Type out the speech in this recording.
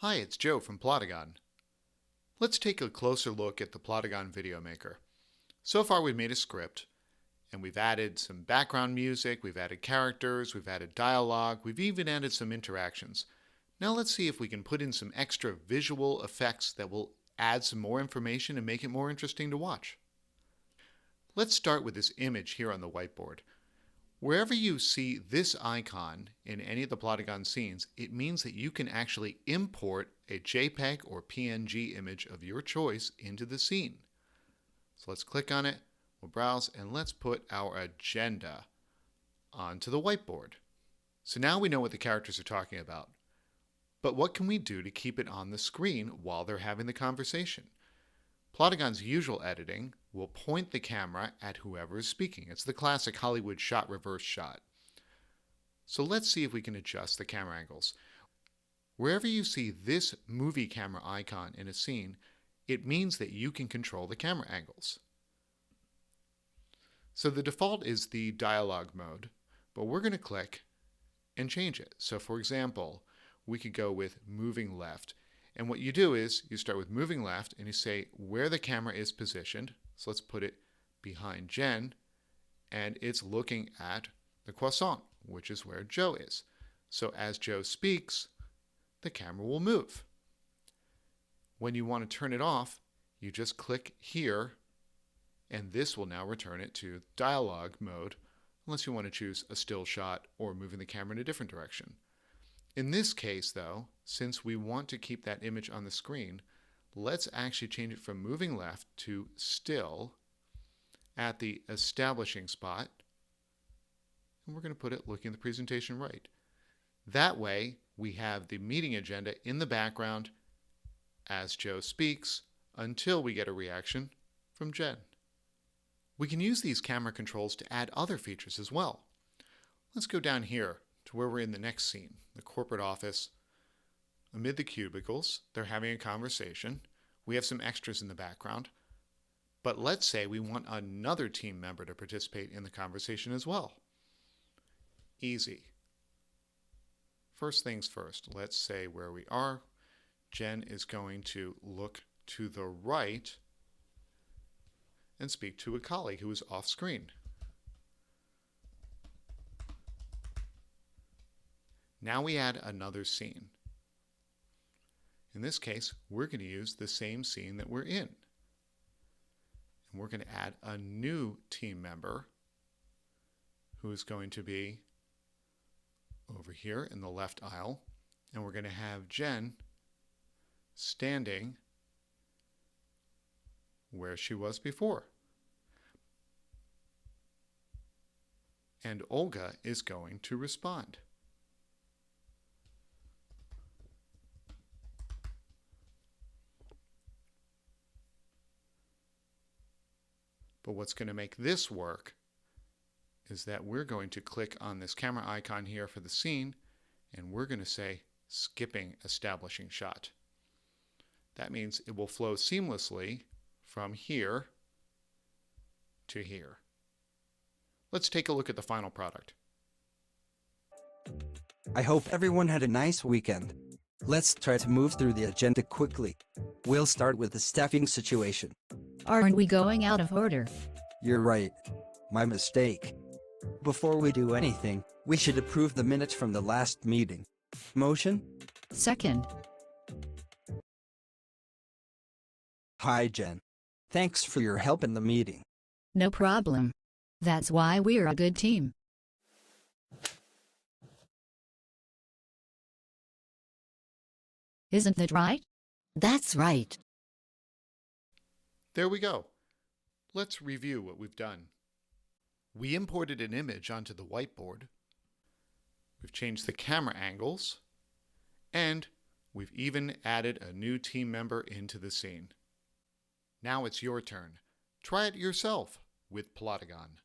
Hi, it's Joe from PLOTAGON. Let's take a closer look at the PLOTAGON Video Maker. So far we've made a script, and we've added some background music, we've added characters, we've added dialogue, we've even added some interactions. Now let's see if we can put in some extra visual effects that will add some more information and make it more interesting to watch. Let's start with this image here on the whiteboard. Wherever you see this icon in any of the PLOTAGON scenes, it means that you can actually import a JPEG or PNG image of your choice into the scene. So let's click on it, we'll browse, and let's put our agenda onto the whiteboard. So now we know what the characters are talking about. But what can we do to keep it on the screen while they're having the conversation? PLOTAGON's usual editing will point the camera at whoever is speaking. It's the classic Hollywood shot reverse shot. So let's see if we can adjust the camera angles. Wherever you see this movie camera icon in a scene, it means that you can control the camera angles. So the default is the dialogue mode, but we're going to click and change it. So for example, we could go with moving left. And what you do is you start with moving left and you say where the camera is positioned. So let's put it behind Jen, and it's looking at the croissant, which is where Joe is. So as Joe speaks, the camera will move. When you want to turn it off, you just click here, and this will now return it to dialogue mode, unless you want to choose a still shot or moving the camera in a different direction. In this case, though, since we want to keep that image on the screen, let's actually change it from moving left to still at the establishing spot. And we're going to put it looking at the presentation right. That way, we have the meeting agenda in the background as Joe speaks until we get a reaction from Jen. We can use these camera controls to add other features as well. Let's go down here to where we're in the next scene, the corporate office. Amid the cubicles, they're having a conversation. We have some extras in the background. But let's say we want another team member to participate in the conversation as well. Easy. First things first, let's say where we are. Jen is going to look to the right and speak to a colleague who is off screen. Now we add another scene. In this case, we're going to use the same scene that we're in. And we're going to add a new team member who is going to be over here in the left aisle. And we're going to have Jen standing where she was before. And Olga is going to respond. But what's going to make this work is that we're going to click on this camera icon here for the scene, and we're going to say skipping establishing shot. That means it will flow seamlessly from here to here. Let's take a look at the final product. I hope everyone had a nice weekend. Let's try to move through the agenda quickly. We'll start with the staffing situation. Aren't we going out of order? You're right. My mistake. Before we do anything, we should approve the minutes from the last meeting. Motion? Second. Hi, Jen. Thanks for your help in the meeting. No problem. That's why we're a good team. Isn't that right? That's right. There we go. Let's review what we've done. We imported an image onto the whiteboard. We've changed the camera angles. And we've even added a new team member into the scene. Now it's your turn. Try it yourself with PLOTAGON.